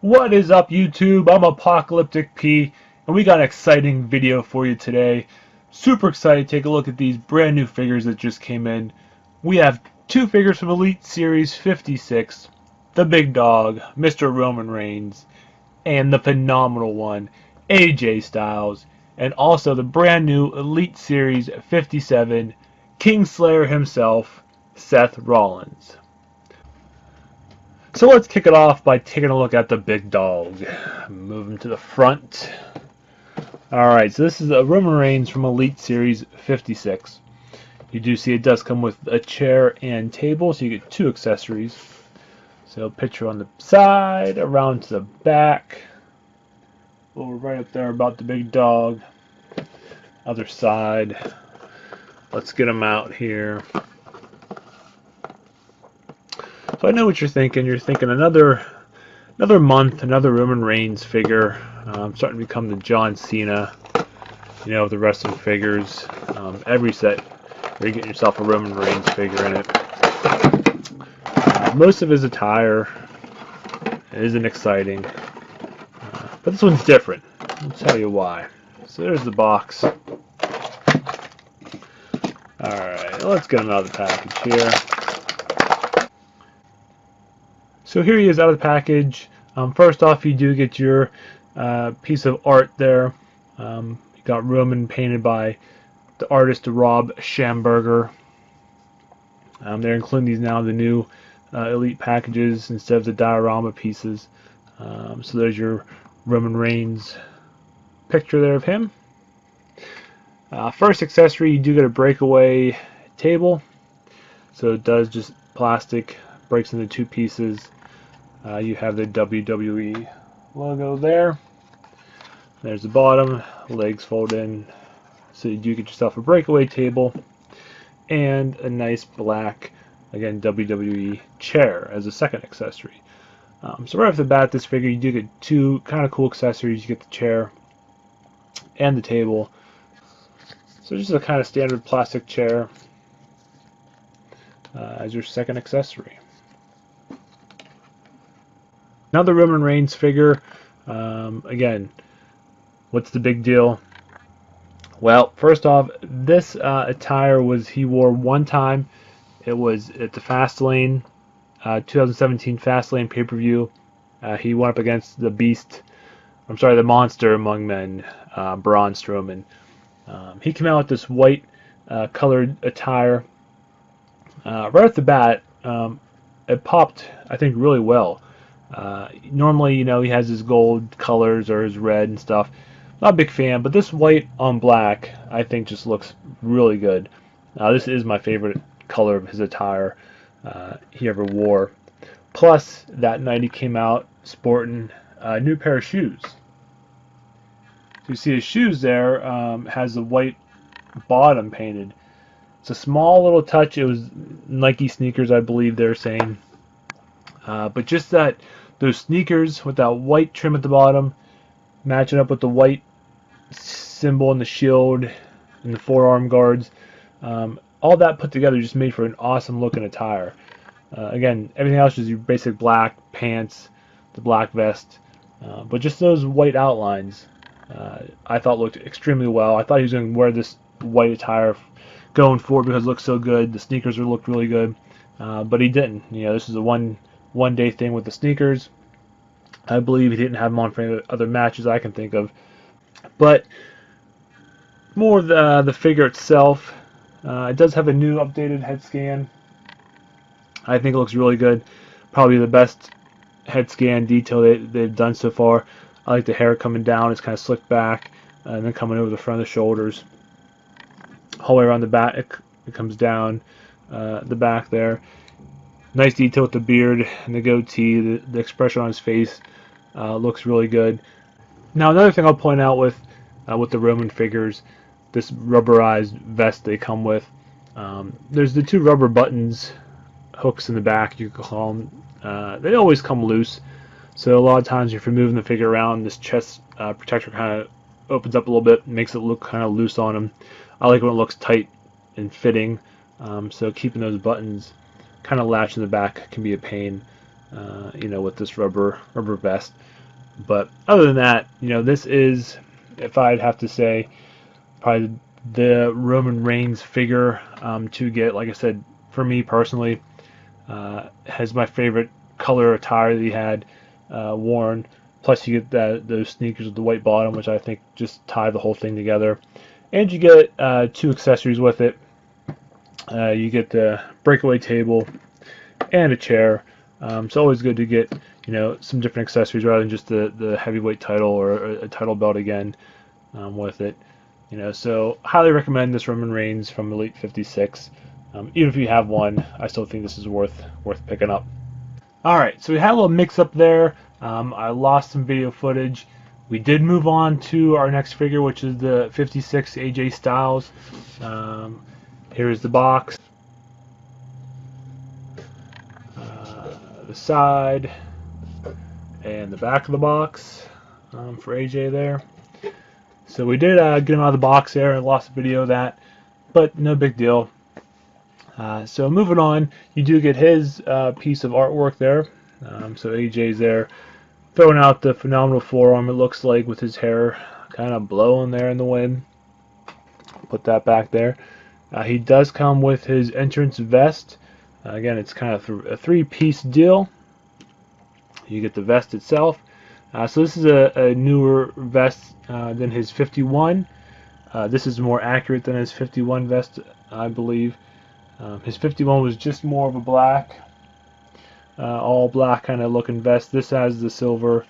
What is up, YouTube? I'm Apocalyptic P, and we got an exciting video for you today. Super excited to take a look at these brand new figures that just came in. We have two figures from Elite Series 56, the big dog, Mr. Roman Reigns, and the phenomenal one, AJ Styles, and also the brand new Elite Series 57, Kingslayer himself, Seth Rollins. So let's kick it off by taking a look at the big dog. Move him to the front. Alright, so this is a Roman Reigns from Elite Series 56. You do see it does come with a chair and table, so you get two accessories. So picture on the side, around to the back. Over right up there about the big dog. Other side. Let's get him out here. So I know what you're thinking. You're thinking another month, another Roman Reigns figure. Starting to become the John Cena, of the wrestling figures. Every set, you're getting yourself a Roman Reigns figure in it. Most of his attire isn't exciting, but this one's different. I'll tell you why. So there's the box. Alright, let's get him out of the package here. So here he is out of the package. First off, you do get your piece of art there. You got Roman painted by the artist Rob Schamberger. They're including these now, the new Elite packages instead of the diorama pieces. So there's your Roman Reigns picture there of him. First accessory, you do get a breakaway table. So it does just plastic, breaks into two pieces. You have the WWE logo there. There's the bottom, legs fold in, so you do get yourself a breakaway table and a nice black, again, WWE chair as a second accessory. So right off the bat, this figure, you do get two kind of cool accessories. You get the chair and the table. So just a kind of standard plastic chair as your second accessory. Another Roman Reigns figure. Again, what's the big deal? Well, first off, this attire he wore one time. It was at the Fastlane 2017 Fastlane pay-per-view. He went up against the Beast. I'm sorry, the Monster Among Men, Braun Strowman. He came out with this white colored attire. Right off the bat, it popped, I think, really well. Normally, he has his gold colors or his red and stuff. Not a big fan, but this white on black, I think, just looks really good. This is my favorite color of his attire he ever wore. Plus, that night he came out sporting a new pair of shoes. So you see his shoes there has the white bottom painted. It's a small little touch. It was Nike sneakers, I believe they're saying. But just those sneakers with that white trim at the bottom, matching up with the white symbol and the shield and the forearm guards, all that put together just made for an awesome looking attire. Again, everything else is your basic black pants, the black vest, but just those white outlines I thought looked extremely well. I thought he was going to wear this white attire going forward because it looked so good. The sneakers looked really good, but he didn't. This is a one day thing with the sneakers. I believe he didn't have them on for any other matches I can think of. But more of the figure itself. It does have a new updated head scan. I think it looks really good. Probably the best head scan detail they've done so far. I like the hair coming down. It's kind of slicked back and then coming over the front of the shoulders. All the way around the back, it comes down the back there. Nice detail with the beard and the goatee. The expression on his face looks really good. Now, another thing I'll point out with the Roman figures, this rubberized vest they come with. There's the two rubber buttons, hooks in the back, you could call them. They always come loose, so a lot of times if you're moving the figure around, this chest protector kind of opens up a little bit, makes it look kind of loose on him. I like when it looks tight and fitting, so keeping those buttons kind of latched in the back can be a pain. with this rubber vest. But other than that, this is, if I'd have to say, probably the Roman Reigns figure to get. Like I said, for me personally, has my favorite color attire that he had worn. Plus, you get those sneakers with the white bottom, which I think just tie the whole thing together. And you get 2 accessories with it. You get the breakaway table and a chair. It's always good to get some different accessories rather than just the heavyweight title or a title belt again with it. So highly recommend this Roman Reigns from Elite 56. Even if you have one, I still think this is worth picking up. All right, so we had a little mix-up there. I lost some video footage. We did move on to our next figure, which is the 56 AJ Styles. Here's the box, the side, and the back of the box for AJ there. So we did get him out of the box there and lost a video of that, but no big deal. So moving on, you do get his piece of artwork there. So AJ's there throwing out the phenomenal forearm, it looks like, with his hair kind of blowing there in the wind. Put that back there. He does come with his entrance vest. Again, it's kind of a 3-piece deal. You get the vest itself. So this is a newer vest than his 51. This is more accurate than his 51 vest, I believe. His 51 was just more of a black, all black kind of looking vest. This has the silver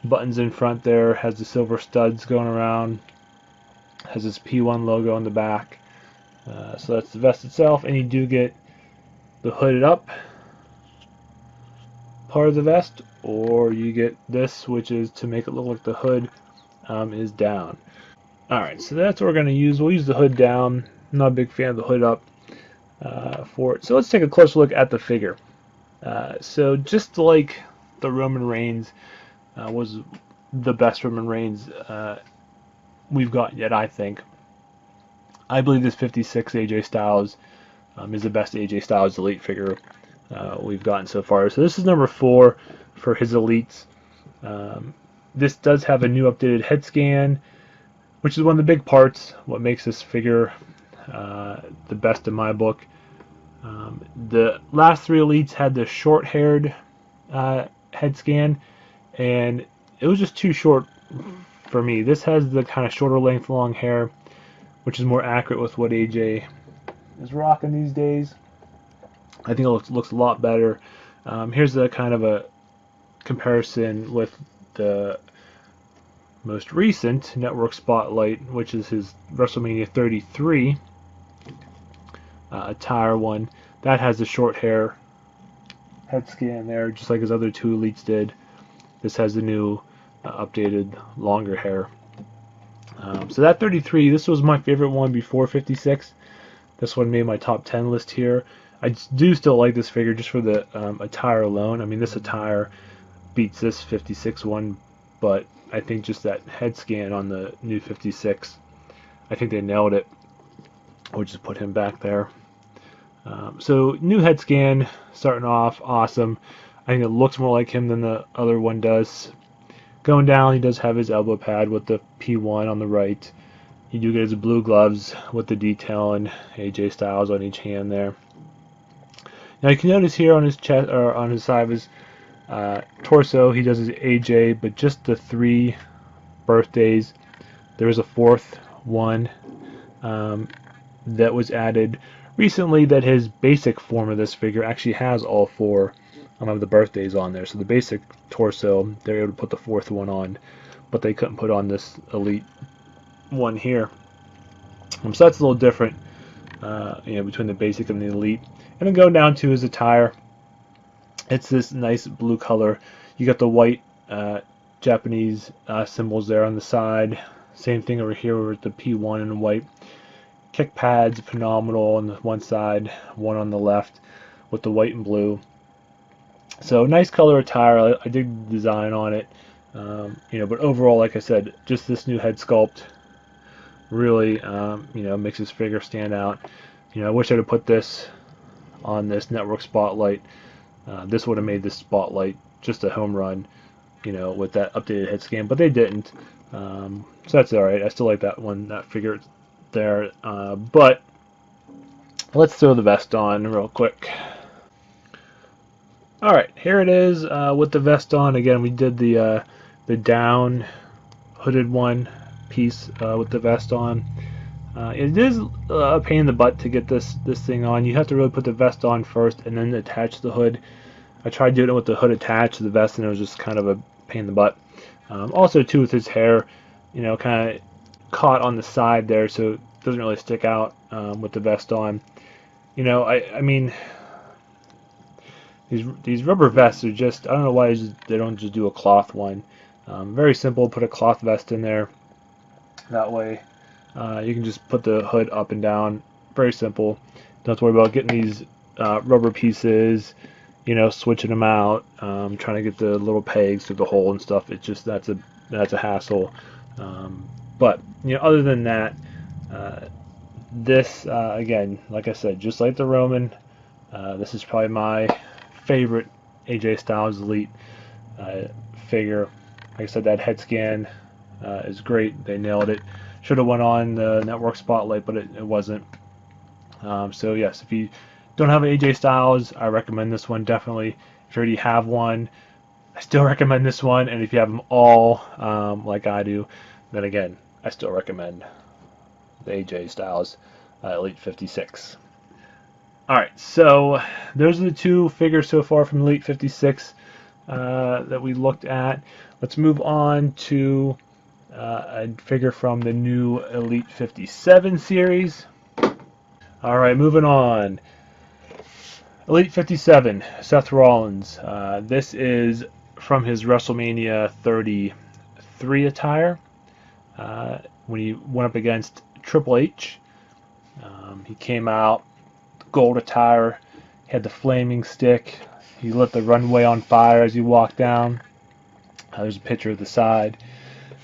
buttons in front there, has the silver studs going around, has this P1 logo on the back. So that's the vest itself, and you do get the hooded up part of the vest, or you get this, which is to make it look like the hood is down. Alright, so that's what we're going to use. We'll use the hood down. I'm not a big fan of the hood up for it. So let's take a closer look at the figure. So just like the Roman Reigns was the best Roman Reigns we've got yet, I think. I believe this 56 AJ Styles is the best AJ Styles Elite figure we've gotten so far. So this is number 4 for his Elites. This does have a new updated head scan, which is one of the big parts, what makes this figure the best in my book. The last 3 Elites had the short-haired head scan, and it was just too short for me. This has the kind of shorter length long hair, which is more accurate with what AJ is rocking these days. I think it looks a lot better. Here's a kind of a comparison with the most recent Network Spotlight, which is his WrestleMania 33 attire one. That has the short hair head scan there, just like his other 2 Elites did. This has the new updated longer hair. So that 33, this was my favorite one before 56. This one made my top 10 list here. I do still like this figure just for the attire alone. I mean, this attire beats this 56 one, but I think just that head scan on the new 56, I think they nailed it. We'll just put him back there. So new head scan starting off, awesome. I think it looks more like him than the other one does. Going down, he does have his elbow pad with the P1 on the right. You do get his blue gloves with the detail and AJ Styles on each hand there. Now you can notice here on his chest, or on his side of his torso, he does his AJ, but just the 3 birthdays. There is a 4th one that was added recently, that his basic form of this figure actually has all 4 of the birthdays on there. So the basic torso, they're able to put the 4th one on, but they couldn't put on this Elite one here. So that's a little different, between the basic and the Elite. And then going down to his attire, it's this nice blue color. You got the white Japanese symbols there on the side. Same thing over here with the P1 in white. Kick pads, phenomenal on the one side, one on the left with the white and blue. So nice color attire. I dig the design on it. But overall, like I said, just this new head sculpt really, makes this figure stand out. I wish I'd have put this on this Network Spotlight This would have made this spotlight just a home run, with that updated head scan, but they didn't. So that's all right. I still like that one, that figure there. But let's throw the vest on real quick. All right, here it is with the vest on. Again, we did the down hooded one piece with the vest on. It is a pain in the butt to get this thing on. You have to really put the vest on first and then attach the hood. I tried doing it with the hood attached to the vest, and it was just kind of a pain in the butt. Also, too, with his hair, kind of caught on the side there, so it doesn't really stick out with the vest on. I mean, these rubber vests are just, I don't know why they don't just do a cloth one. Very simple, put a cloth vest in there. That way you can just put the hood up and down. Very simple. Don't have to worry about getting these rubber pieces, switching them out, trying to get the little pegs through the hole and stuff. It's just, that's a hassle. But other than that, this again, like I said, just like the Roman, this is probably my favorite AJ Styles Elite figure. Like I said, that head scan is great. They nailed it. Should have went on the network spotlight, but it wasn't. So yes, if you don't have an AJ Styles, I recommend this one definitely. If you already have one, I still recommend this one. And if you have them all, like I do, then again, I still recommend the AJ Styles Elite 56. Alright, so those are the two figures so far from Elite 56 that we looked at. Let's move on to a figure from the new Elite 57 series. Alright, moving on. Elite 57, Seth Rollins. This is from his WrestleMania 33 attire. When he went up against Triple H, he came out gold attire, had the flaming stick. He lit the runway on fire as he walked down. There's a picture of the side.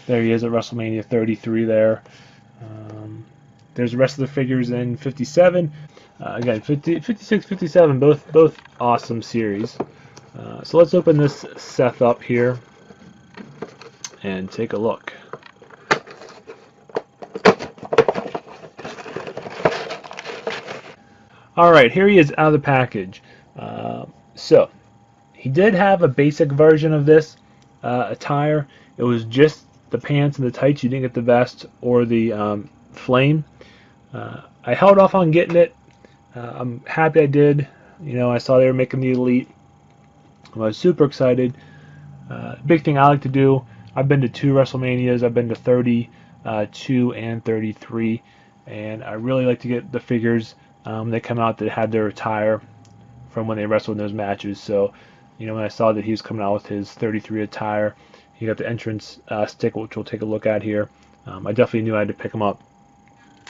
There he is at WrestleMania 33 there. There's the rest of the figures in 57. Again, 56, 57, both awesome series. So let's open this Seth up here and take a look. Alright, here he is out of the package. So, he did have a basic version of this attire. It was just the pants and the tights. You didn't get the vest or the flame. I held off on getting it. I'm happy I did. I saw they were making the Elite. I was super excited. Big thing I like to do, I've been to 2 WrestleManias. I've been to 32 and 33. And I really like to get the figures they come out that had their attire from when they wrestled in those matches. So, when I saw that he was coming out with his 33 attire, he got the entrance stick, which we'll take a look at here. I definitely knew I had to pick him up.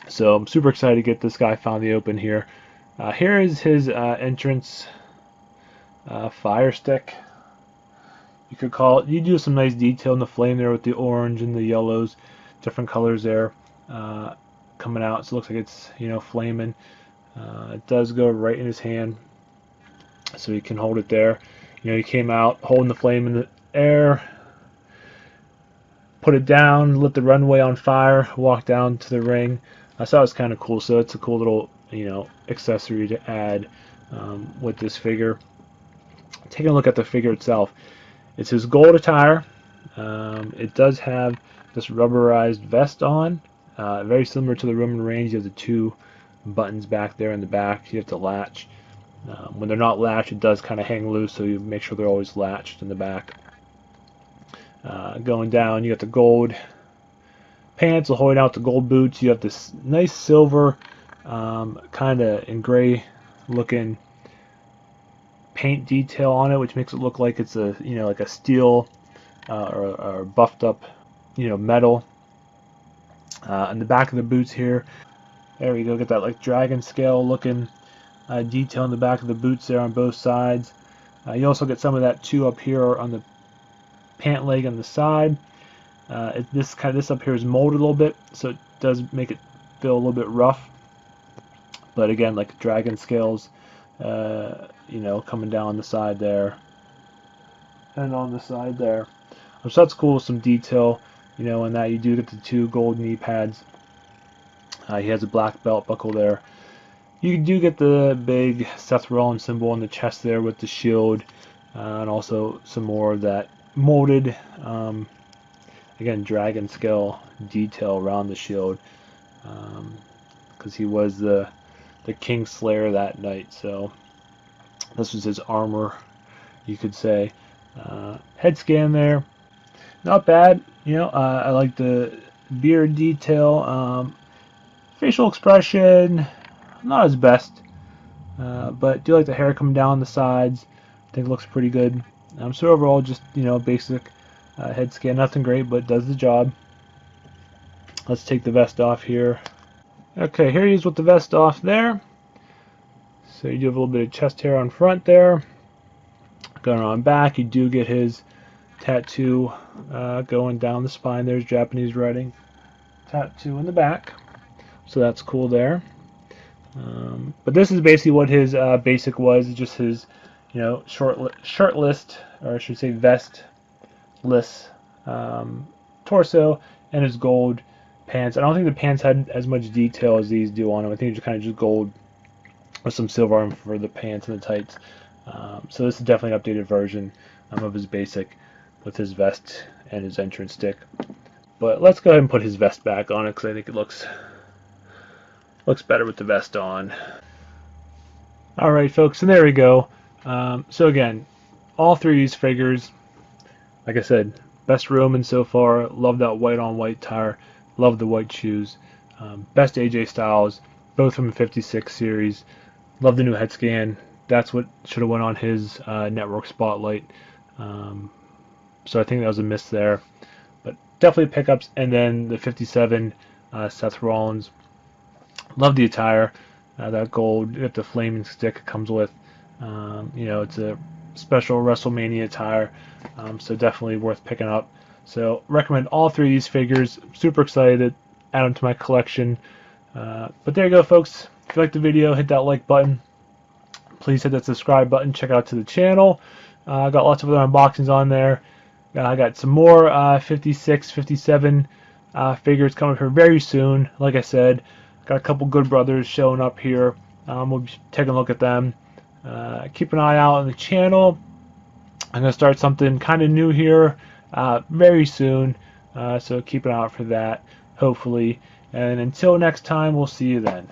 So I'm super excited to get this guy found in the open here. Here is his entrance fire stick, you could call it. You do some nice detail in the flame there with the orange and the yellows, different colors there coming out. So it looks like it's flaming. It does go right in his hand, so he can hold it there. He came out holding the flame in the air, put it down, lit the runway on fire, walked down to the ring. I thought it was kind of cool, so it's a cool little accessory to add with this figure. Taking a look at the figure itself, it's his gold attire. It does have this rubberized vest on, very similar to the Roman Reigns. You have the 2 buttons back there in the back. You have to latch. When they're not latched, it does kind of hang loose, so you make sure they're always latched in the back. Going down, you got the gold pants, holding out the gold boots. You have this nice silver, kind of in gray looking paint detail on it, which makes it look like it's a like a steel or buffed up metal. In the back of the boots here, there we go. Get that like dragon scale looking detail in the back of the boots there on both sides. You also get some of that too up here on the pant leg on the side. This up here is molded a little bit, so it does make it feel a little bit rough. But again, like dragon scales you know, coming down the side there and on the side there. So that's cool, some detail, you know, in that you do get the 2 gold knee pads. He has a black belt buckle there. You do get the big Seth Rollins symbol on the chest there with the shield, and also some more of that molded, again, dragon scale detail around the shield, because he was the King Slayer that night. So this was his armor, you could say. Head scan there, not bad. You know, I like the beard detail. Facial expression, not his best, but do like the hair coming down the sides. I think it looks pretty good. So overall, just, you know, basic head scan, nothing great, but does the job. Let's take the vest off here. Okay, here he is with the vest off there. So you do have a little bit of chest hair on front there. Going on back, you do get his tattoo going down the spine. There's Japanese writing. Tattoo in the back. So that's cool there. But this is basically what his basic was, just his, you know, shirtless, or I should say vestless torso, and his gold pants. I don't think the pants had as much detail as these do on him. I think it's kind of just gold with some silver on for the pants and the tights. So this is definitely an updated version of his basic with his vest and his entrance stick. But let's go ahead and put his vest back on it, because I think it looks better with the vest on. Alright folks, and there we go. So again, all 3 of these figures, like I said, best Roman so far. Love that white on white tire. Love the white shoes. Best AJ Styles, both from the 56 series. Love the new head scan. That's what should have went on his network spotlight. So I think that was a miss there. But definitely pickups. And then the 57 Seth Rollins. Love the attire. That gold with the flaming stick it comes with. You know, it's a special WrestleMania attire. So definitely worth picking up. So recommend all 3 of these figures. Super excited to add them to my collection. But there you go, folks. If you liked the video, hit that like button. Please hit that subscribe button. Check out to the channel. I got lots of other unboxings on there. I got some more 56, 57 figures coming here very soon. Like I said, got a couple good brothers showing up here. We'll be taking a look at them. Keep an eye out on the channel. I'm going to start something kind of new here very soon. So keep an eye out for that, hopefully. And until next time, we'll see you then.